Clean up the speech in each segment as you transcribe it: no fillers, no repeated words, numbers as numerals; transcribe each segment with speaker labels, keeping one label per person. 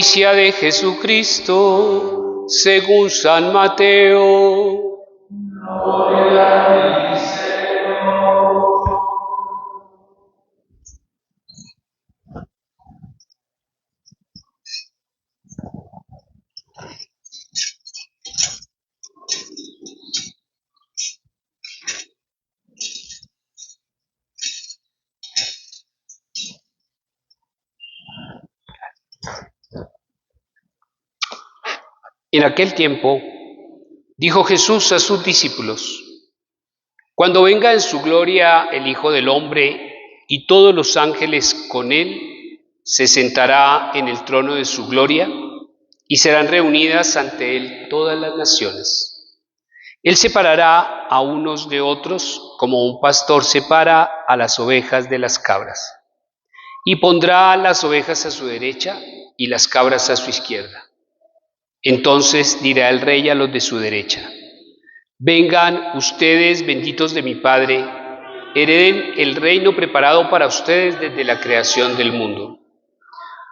Speaker 1: Noticia de Jesucristo según San Mateo.
Speaker 2: Gloria a ti, Señor.
Speaker 1: En aquel tiempo dijo Jesús a sus discípulos: Cuando venga en su gloria el Hijo del Hombre y todos los ángeles con él, se sentará en el trono de su gloria y serán reunidas ante él todas las naciones. Él separará a unos de otros como un pastor separa a las ovejas de las cabras, y pondrá las ovejas a su derecha y las cabras a su izquierda. Entonces dirá el rey a los de su derecha: Vengan ustedes, benditos de mi Padre, hereden el reino preparado para ustedes desde la creación del mundo.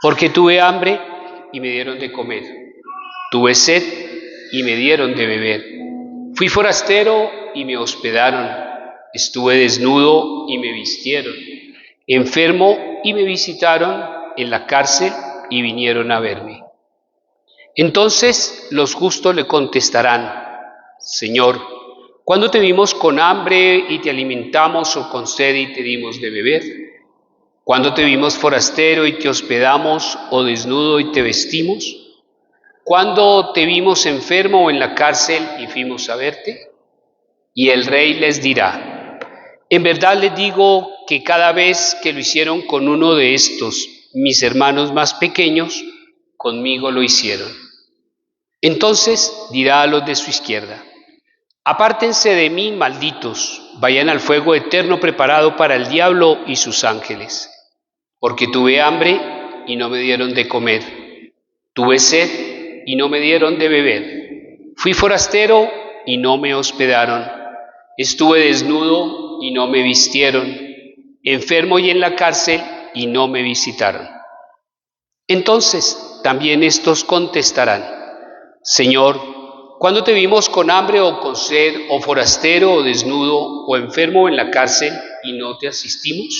Speaker 1: Porque tuve hambre y me dieron de comer, tuve sed y me dieron de beber, fui forastero y me hospedaron, estuve desnudo y me vistieron, enfermo y me visitaron, en la cárcel y vinieron a verme. Entonces los justos le contestarán: Señor, ¿cuándo te vimos con hambre y te alimentamos, o con sed y te dimos de beber? ¿Cuándo te vimos forastero y te hospedamos, o desnudo y te vestimos? ¿Cuándo te vimos enfermo o en la cárcel y fuimos a verte? Y el rey les dirá: En verdad les digo que cada vez que lo hicieron con uno de estos, mis hermanos más pequeños, conmigo lo hicieron. Entonces dirá a los de su izquierda: Apártense de mí, malditos, vayan al fuego eterno preparado para el diablo y sus ángeles. Porque tuve hambre y no me dieron de comer, tuve sed y no me dieron de beber, fui forastero y no me hospedaron, estuve desnudo y no me vistieron, enfermo y en la cárcel y no me visitaron. Entonces también estos contestarán: Señor, ¿cuándo te vimos con hambre o con sed, o forastero o desnudo, o enfermo o en la cárcel y no te asistimos?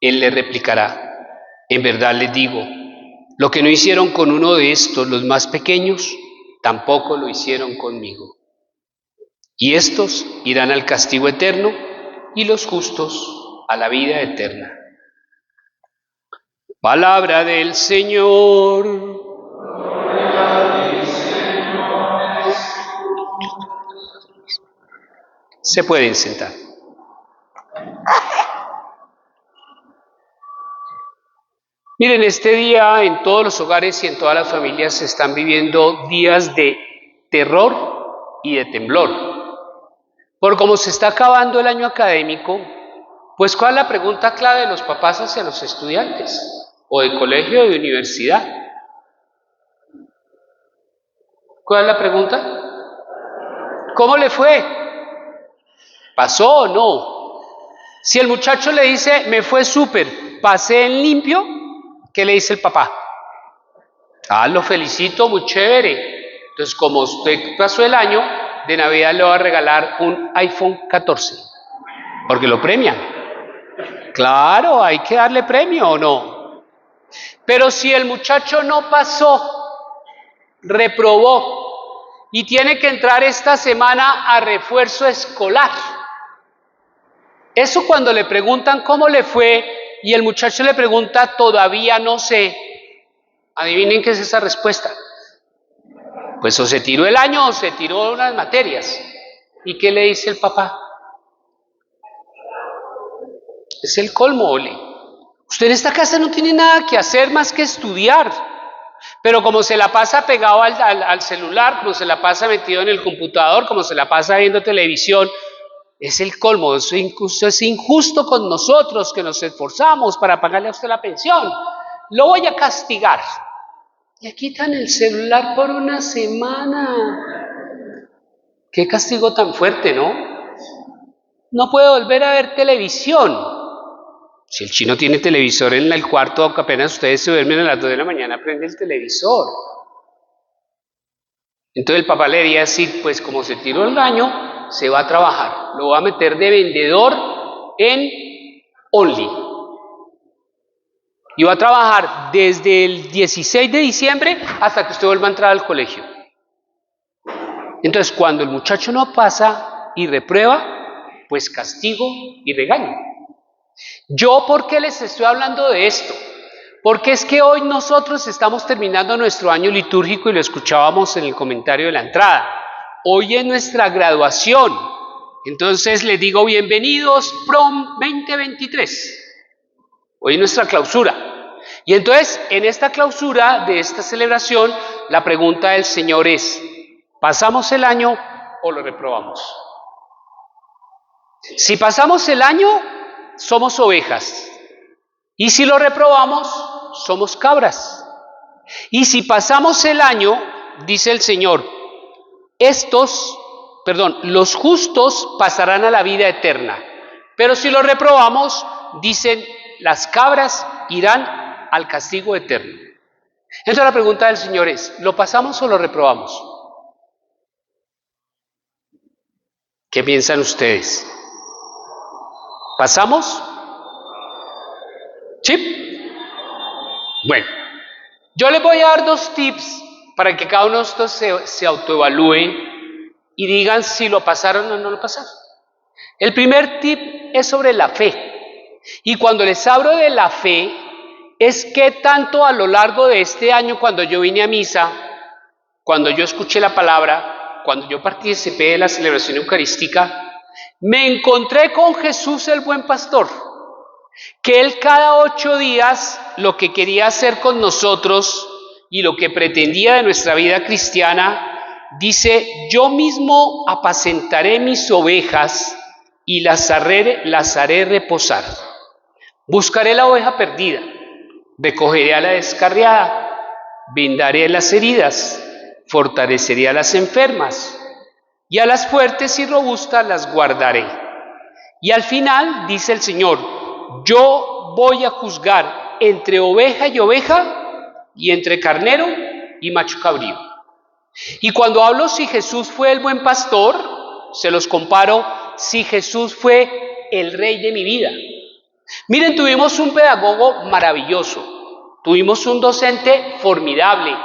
Speaker 1: Él le replicará: En verdad les digo, lo que no hicieron con uno de estos, los más pequeños, tampoco lo hicieron conmigo. Y estos irán al castigo eterno y los justos a la vida eterna. Palabra del Señor.
Speaker 2: Gloria a ti, Señor.
Speaker 1: Se pueden sentar. Miren, este día en todos los hogares y en todas las familias se están viviendo días de terror y de temblor. Por cómo se está acabando el año académico, pues ¿cuál es la pregunta clave de los papás hacia los estudiantes? O de colegio o de universidad. ¿Cuál es la pregunta? ¿Cómo le fue? ¿Pasó o no? Si el muchacho le dice, me fue súper, pasé en limpio, ¿qué le dice el papá? Ah, lo felicito, muy chévere. Entonces, como usted pasó el año, de Navidad le va a regalar un iPhone 14, porque lo premian. Claro, hay que darle premio, ¿o no? Pero si el muchacho no pasó, reprobó, y tiene que entrar esta semana a refuerzo escolar, eso cuando le preguntan cómo le fue, y el muchacho le pregunta, todavía no sé, adivinen qué es esa respuesta. Pues o se tiró el año o se tiró unas materias. ¿Y qué le dice el papá? Es el colmo, Ole. Usted en esta casa no tiene nada que hacer más que estudiar. Pero como se la pasa pegado al celular, como se la pasa metido en el computador, como se la pasa viendo televisión, es el colmo. Es injusto con nosotros que nos esforzamos para pagarle a usted la pensión. Lo voy a castigar. Le quitan el celular por una semana. Qué castigo tan fuerte, ¿no? No puede volver a ver televisión. Si el chino tiene televisor en el cuarto, apenas ustedes se duermen a las 2 de la mañana, prende el televisor. Entonces el papá le diría así, pues como se tiró el año, se va a trabajar. Lo va a meter de vendedor en Only. Y va a trabajar desde el 16 de diciembre hasta que usted vuelva a entrar al colegio. Entonces cuando el muchacho no pasa y reprueba, pues castigo y regaño. ¿Yo por qué les estoy hablando de esto? Porque es que hoy nosotros estamos terminando nuestro año litúrgico y lo escuchábamos en el comentario de la entrada. Hoy es nuestra graduación. Entonces les digo bienvenidos Prom 2023. Hoy es nuestra clausura. Y entonces en esta clausura de esta celebración, la pregunta del Señor es, ¿pasamos el año o lo reprobamos? Si pasamos el año, somos ovejas. Y si lo reprobamos, somos cabras. Y si pasamos el año, dice el Señor, los justos pasarán a la vida eterna. Pero si lo reprobamos, dicen, las cabras irán al castigo eterno. Entonces la pregunta del Señor es, ¿lo pasamos o lo reprobamos? ¿Qué piensan ustedes? ¿Pasamos? ¿Sí? Bueno, yo les voy a dar 2 tips para que cada uno de estos se autoevalúe y digan si lo pasaron o no lo pasaron. El primer tip es sobre la fe. Y cuando les hablo de la fe, es que tanto a lo largo de este año, cuando yo vine a misa, cuando yo escuché la palabra, cuando yo participé de la celebración eucarística, me encontré con Jesús el buen pastor, que Él cada 8 días lo que quería hacer con nosotros y lo que pretendía de nuestra vida cristiana, dice, yo mismo apacentaré mis ovejas y las haré reposar. Buscaré la oveja perdida, recogeré a la descarriada, vendaré las heridas, fortaleceré a las enfermas y a las fuertes y robustas las guardaré. Y al final dice el Señor, yo voy a juzgar entre oveja y oveja y entre carnero y macho cabrío. Y cuando hablo si Jesús fue el buen pastor, se los comparo si Jesús fue el rey de mi vida. Miren, tuvimos un pedagogo maravilloso, tuvimos un docente formidable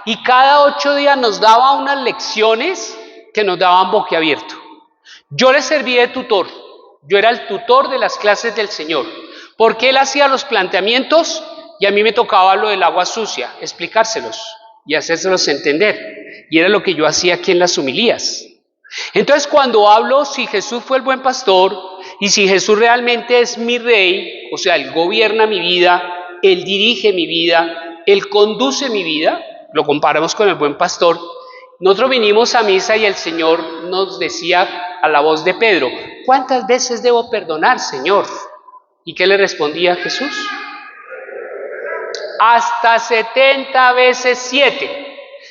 Speaker 1: y cada 8 días nos daba unas lecciones que nos daban boquiabierto. Yo le serví de tutor, yo era el tutor de las clases del Señor, porque él hacía los planteamientos y a mí me tocaba lo del agua sucia, explicárselos y hacérselos entender. Y era lo que yo hacía aquí en las homilías. Entonces cuando hablo si Jesús fue el buen pastor y si Jesús realmente es mi rey, o sea, Él gobierna mi vida, Él dirige mi vida, Él conduce mi vida, lo comparamos con el buen pastor. Nosotros vinimos a misa y el Señor nos decía a la voz de Pedro, ¿cuántas veces debo perdonar, Señor? ¿Y qué le respondía Jesús? Hasta 70 veces 7.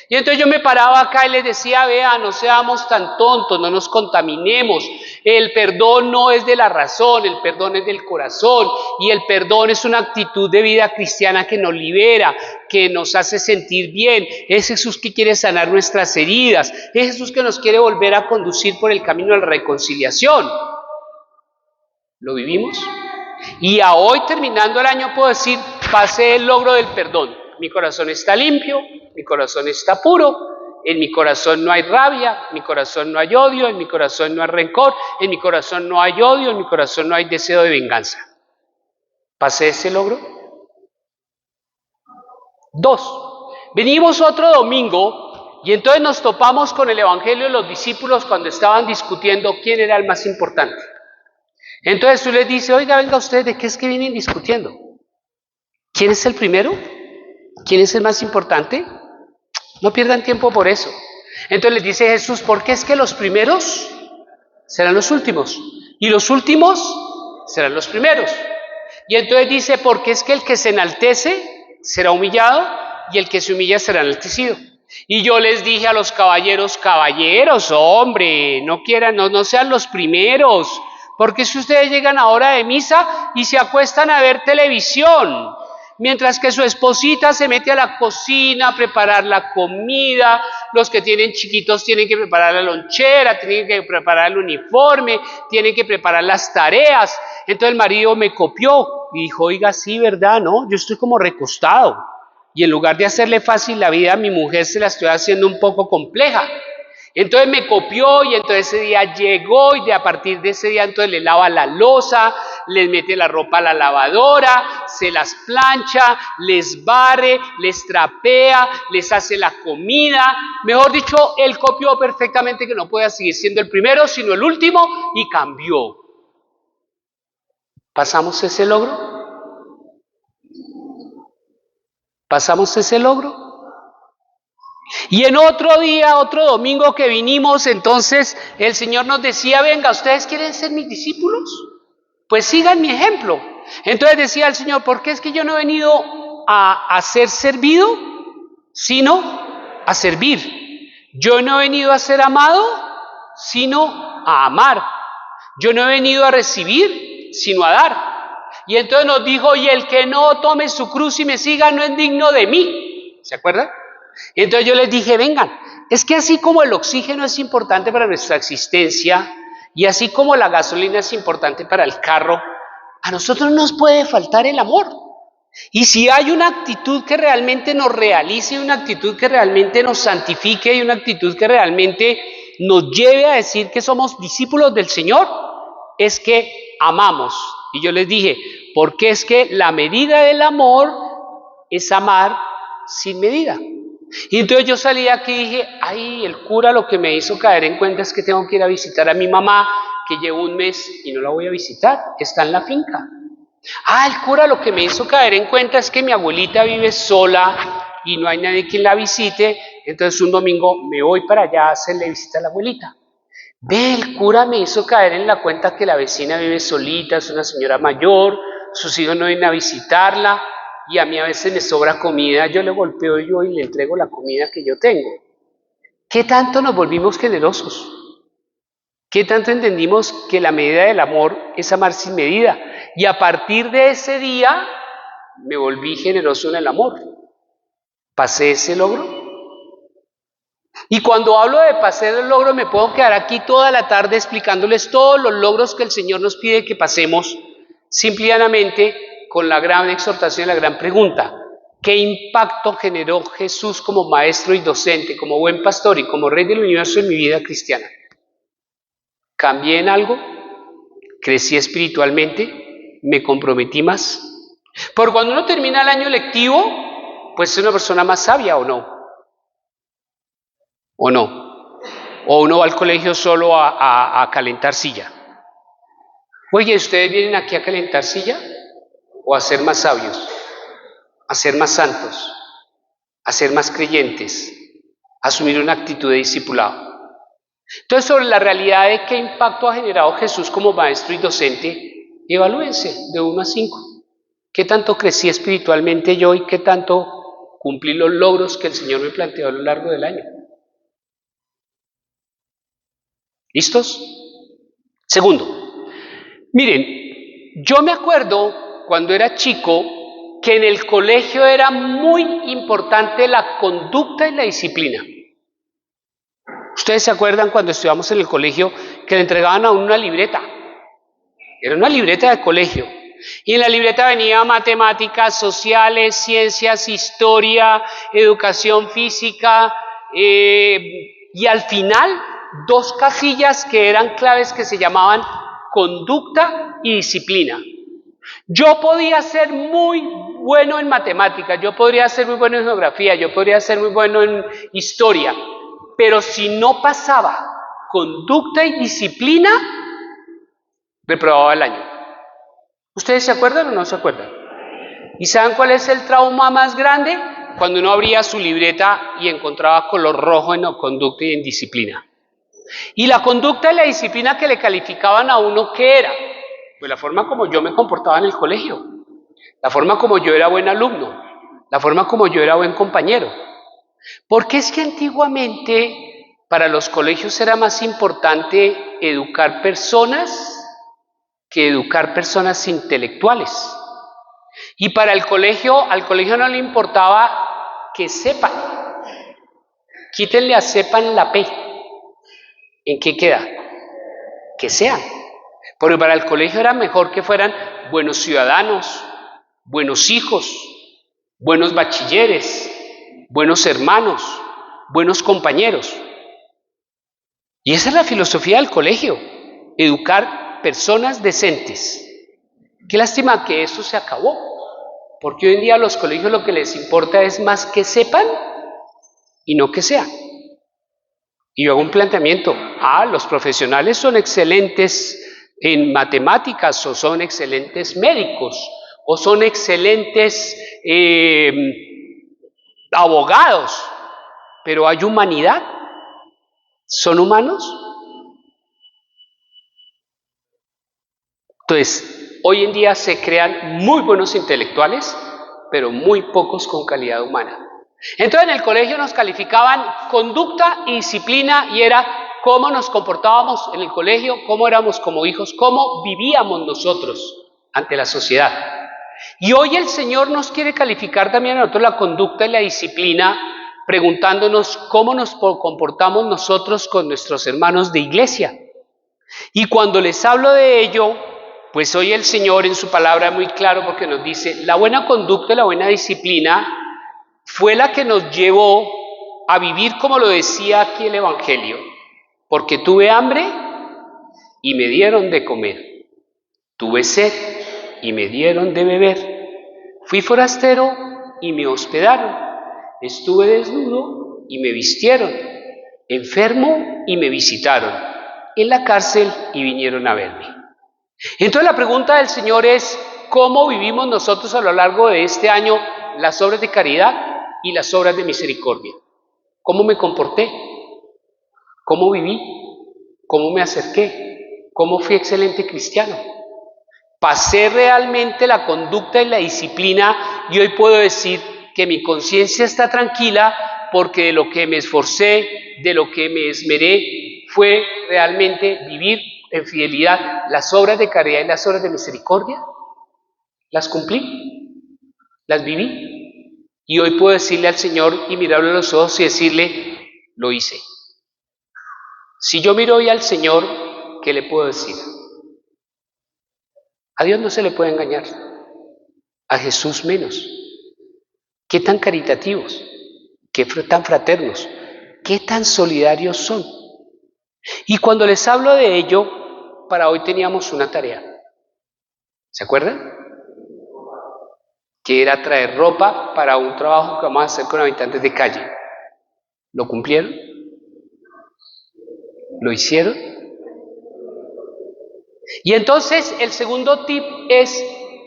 Speaker 1: Y entonces yo me paraba acá y les decía, vea, no seamos tan tontos, no nos contaminemos. El perdón no es de la razón, el perdón es del corazón. Y el perdón es una actitud de vida cristiana que nos libera, que nos hace sentir bien. Es Jesús que quiere sanar nuestras heridas. Es Jesús que nos quiere volver a conducir por el camino de la reconciliación. ¿Lo vivimos? Y a hoy, terminando el año, puedo decir, pasé el logro del perdón. Mi corazón está limpio, mi corazón está puro, en mi corazón no hay rabia, en mi corazón no hay odio, en mi corazón no hay rencor, en mi corazón no hay odio, en mi corazón no hay deseo de venganza. ¿Pasé ese logro? 2. Venimos otro domingo y entonces nos topamos con el Evangelio de los discípulos cuando estaban discutiendo quién era el más importante. Entonces tú les dices, oiga, venga ustedes, ¿de qué es que vienen discutiendo? ¿Quién es el primero? ¿Quién es el más importante? No pierdan tiempo por eso. Entonces les dice Jesús, ¿por qué es que los primeros serán los últimos? Y los últimos serán los primeros. Y entonces dice, porque es que el que se enaltece será humillado y el que se humilla será enaltecido. Y yo les dije a los caballeros, hombre, no sean los primeros, Porque si ustedes llegan a hora de misa y se acuestan a ver televisión, mientras que su esposita se mete a la cocina a preparar la comida, los que tienen chiquitos tienen que preparar la lonchera, tienen que preparar el uniforme, tienen que preparar las tareas. Entonces el marido me copió y dijo, oiga, sí, ¿verdad? No, yo estoy como recostado. Y en lugar de hacerle fácil la vida a mi mujer, se la estoy haciendo un poco compleja. Entonces me copió y entonces ese día llegó y a partir de ese día entonces le lava la loza, les mete la ropa a la lavadora, se las plancha, les barre, les trapea, les hace la comida. Mejor dicho, él copió perfectamente que no pueda seguir siendo el primero, sino el último y cambió. ¿Pasamos ese logro? ¿Pasamos ese logro? Y en otro día, otro domingo que vinimos, entonces el Señor nos decía, venga, ¿ustedes quieren ser mis discípulos? Pues sigan mi ejemplo. Entonces decía el Señor, ¿por qué es que yo no he venido a ser servido, sino a servir? Yo no he venido a ser amado, sino a amar. Yo no he venido a recibir, sino a dar. Y entonces nos dijo, y el que no tome su cruz y me siga no es digno de mí. ¿Se acuerdan? Entonces yo les dije, vengan, es que así como el oxígeno es importante para nuestra existencia y así como la gasolina es importante para el carro, a nosotros no nos puede faltar el amor. Y si hay una actitud que realmente nos realice, una actitud que realmente nos santifique y una actitud que realmente nos lleve a decir que somos discípulos del Señor, es que amamos. Y yo les dije, porque es que la medida del amor es amar sin medida. Y entonces yo salí de aquí y dije, ay, el cura lo que me hizo caer en cuenta es que tengo que ir a visitar a mi mamá, que llevo un mes y no la voy a visitar, está en la finca. Ah, el cura lo que me hizo caer en cuenta es que mi abuelita vive sola y no hay nadie quien la visite, entonces un domingo me voy para allá a hacerle visita a la abuelita. Ve, el cura me hizo caer en la cuenta que la vecina vive solita, es una señora mayor, sus hijos no vienen a visitarla, y a mí a veces me sobra comida, yo le golpeo yo y le entrego la comida que yo tengo. ¿Qué tanto nos volvimos generosos? ¿Qué tanto entendimos que la medida del amor es amar sin medida? Y a partir de ese día me volví generoso en el amor. ¿Pasé ese logro? Y cuando hablo de pasar el logro, me puedo quedar aquí toda la tarde explicándoles todos los logros que el Señor nos pide que pasemos, simplemente con la gran exhortación y la gran pregunta: ¿qué impacto generó Jesús como maestro y docente, como buen pastor y como rey del universo en mi vida cristiana? ¿Cambié en algo? ¿Crecí espiritualmente? ¿Me comprometí más? Porque cuando uno termina el año lectivo, pues es una persona más sabia, ¿o no? ¿O no? ¿O uno va al colegio solo a calentar silla? Oye, ¿ustedes vienen aquí a calentar silla? ¿O a ser más sabios? ¿A ser más santos? ¿A ser más creyentes? ¿A asumir una actitud de discipulado? Entonces, sobre la realidad de qué impacto ha generado Jesús como maestro y docente, evalúense de 1 a 5. ¿Qué tanto crecí espiritualmente yo y qué tanto cumplí los logros que el Señor me planteó a lo largo del año? ¿Listos? Segundo, miren, yo me acuerdo cuando era chico que en el colegio era muy importante la conducta y la disciplina. ¿Ustedes se acuerdan cuando estudiamos en el colegio que le entregaban a uno una libreta? Era una libreta de colegio. Y en la libreta venía matemáticas, sociales, ciencias, historia, educación física, y al final 2 casillas que eran claves que se llamaban conducta y disciplina. Yo podía ser muy bueno en matemáticas, yo podría ser muy bueno en geografía, yo podría ser muy bueno en historia, pero si no pasaba conducta y disciplina, reprobaba el año. ¿Ustedes se acuerdan o no se acuerdan? ¿Y saben cuál es el trauma más grande? Cuando uno abría su libreta y encontraba color rojo en conducta y en disciplina. Y la conducta y la disciplina que le calificaban a uno, ¿qué era? Pues la forma como yo me comportaba en el colegio, la forma como yo era buen alumno, la forma como yo era buen compañero. Porque es que antiguamente para los colegios era más importante educar personas que educar personas intelectuales. Y para el colegio, al colegio no le importaba que sepan. Quítenle a sepan la P. ¿En qué queda? Que sean. Porque para el colegio era mejor que fueran buenos ciudadanos, buenos hijos, buenos bachilleres, buenos hermanos, buenos compañeros. Y esa es la filosofía del colegio, educar personas decentes. Qué lástima que eso se acabó, porque hoy en día a los colegios lo que les importa es más que sepan y no que sean. Y yo hago un planteamiento, los profesionales son excelentes en matemáticas, o son excelentes médicos, o son excelentes abogados, pero ¿hay humanidad? ¿Son humanos? Entonces, hoy en día se crean muy buenos intelectuales, pero muy pocos con calidad humana. Entonces en el colegio nos calificaban conducta y disciplina, y era cómo nos comportábamos en el colegio, cómo éramos como hijos, cómo vivíamos nosotros ante la sociedad. Y hoy el Señor nos quiere calificar también a nosotros la conducta y la disciplina, preguntándonos cómo nos comportamos nosotros con nuestros hermanos de iglesia. Y cuando les hablo de ello, pues hoy el Señor en su palabra es muy claro, porque nos dice, la buena conducta y la buena disciplina fue la que nos llevó a vivir como lo decía aquí el Evangelio, porque tuve hambre y me dieron de comer, tuve sed y me dieron de beber, fui forastero y me hospedaron, estuve desnudo y me vistieron, enfermo y me visitaron, en la cárcel y vinieron a verme. Entonces la pregunta del Señor es, ¿cómo vivimos nosotros a lo largo de este año las obras de caridad y las obras de misericordia? ¿Cómo me comporté? ¿Cómo viví? ¿Cómo me acerqué? ¿Cómo fui excelente cristiano? Pasé realmente la conducta y la disciplina, y hoy puedo decir que mi conciencia está tranquila, porque de lo que me esforcé, de lo que me esmeré, fue realmente vivir en fidelidad las obras de caridad y las obras de misericordia. Las cumplí, las viví. Y hoy puedo decirle al Señor y mirarlo a los ojos y decirle, lo hice. Si yo miro hoy al Señor, ¿qué le puedo decir? A Dios no se le puede engañar, a Jesús menos. ¿Qué tan caritativos? ¿Qué tan fraternos? ¿Qué tan solidarios son? Y cuando les hablo de ello, para hoy teníamos una tarea. ¿Se acuerdan? Que era traer ropa para un trabajo que vamos a hacer con habitantes de calle. ¿Lo cumplieron? ¿Lo hicieron? Y entonces el segundo tip es,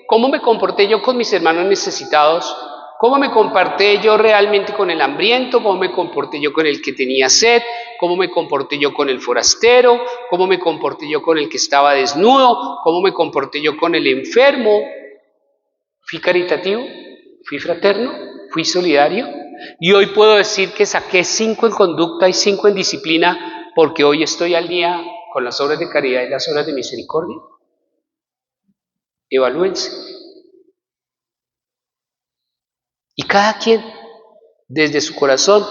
Speaker 1: ¿cómo me comporté yo con mis hermanos necesitados? ¿Cómo me comporté yo realmente con el hambriento? ¿Cómo me comporté yo con el que tenía sed? ¿Cómo me comporté yo con el forastero? ¿Cómo me comporté yo con el que estaba desnudo? ¿Cómo me comporté yo con el enfermo? ¿Fui caritativo? ¿Fui fraterno? ¿Fui solidario? Y hoy puedo decir que saqué 5 en conducta y 5 en disciplina, porque hoy estoy al día con las obras de caridad y las obras de misericordia. Evalúense. Y cada quien, desde su corazón,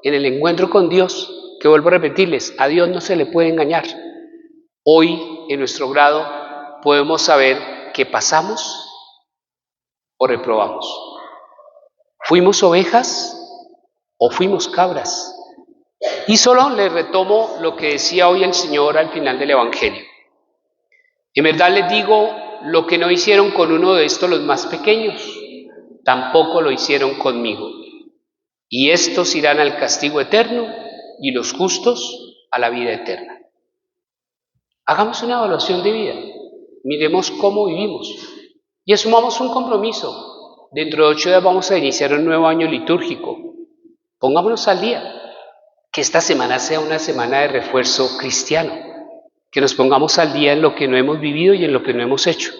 Speaker 1: en el encuentro con Dios, que vuelvo a repetirles, a Dios no se le puede engañar. Hoy, en nuestro grado, podemos saber que pasamos o reprobamos. ¿Fuimos ovejas o fuimos cabras? Y solo les retomo lo que decía hoy el Señor al final del Evangelio. En verdad les digo, lo que no hicieron con uno de estos los más pequeños, tampoco lo hicieron conmigo. Y estos irán al castigo eterno y los justos a la vida eterna. Hagamos una evaluación de vida, miremos cómo vivimos y asumamos un compromiso. Dentro de 8 días vamos a iniciar un nuevo año litúrgico. Pongámonos al día. Que esta semana sea una semana de refuerzo cristiano, que nos pongamos al día en lo que no hemos vivido y en lo que no hemos hecho,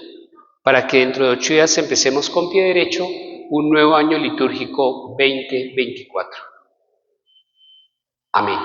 Speaker 1: para que dentro de 8 días empecemos con pie derecho un nuevo año litúrgico 2024. Amén.